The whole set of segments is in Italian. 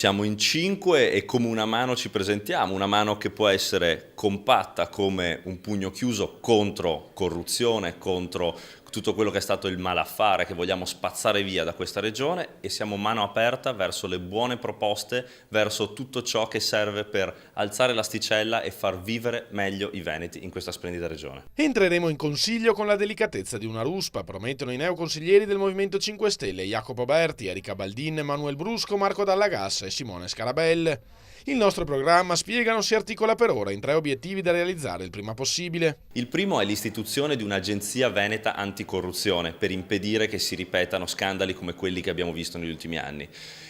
Siamo in 5 e come una mano ci presentiamo, una mano che può essere compatta come un pugno chiuso contro corruzione, contro tutto quello che è stato il malaffare che vogliamo spazzare via da questa regione, e siamo mano aperta verso le buone proposte, verso tutto ciò che serve per alzare l'asticella e far vivere meglio i veneti in questa splendida regione. Entreremo in consiglio con la delicatezza di una ruspa, promettono i neoconsiglieri del Movimento 5 Stelle Jacopo Berti, Erika Baldin, Manuel Brusco, Marco Dalla Gassa e Simone Scarabelle. Il nostro programma, spiegano, si articola per ora in 3 obiettivi da realizzare il prima possibile. Il primo è l'istituzione di un'agenzia veneta anticorruzione per impedire che si ripetano scandali come quelli che abbiamo visto negli ultimi anni.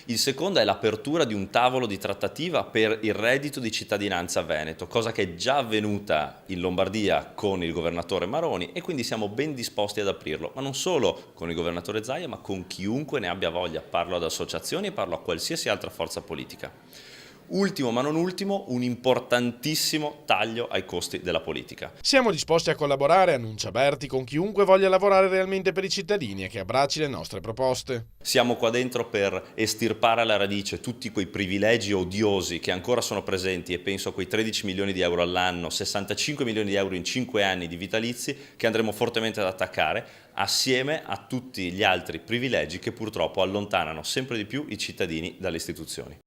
Il secondo è l'apertura di un tavolo di trattativa per il reddito di cittadinanza veneto, cosa che è già avvenuta in Lombardia con il governatore Maroni, e quindi siamo ben disposti ad aprirlo, ma non solo con il governatore Zaia, ma con chiunque ne abbia voglia. Parlo ad associazioni e parlo a qualsiasi altra forza politica. Ultimo ma non ultimo, un importantissimo taglio ai costi della politica. Siamo disposti a collaborare, annuncia Berti, con chiunque voglia lavorare realmente per i cittadini e che abbracci le nostre proposte. Siamo qua dentro per estirpare alla radice tutti quei privilegi odiosi che ancora sono presenti, e penso a quei 13 milioni di euro all'anno, 65 milioni di euro in 5 anni di vitalizi, che andremo fortemente ad attaccare, assieme a tutti gli altri privilegi che purtroppo allontanano sempre di più i cittadini dalle istituzioni.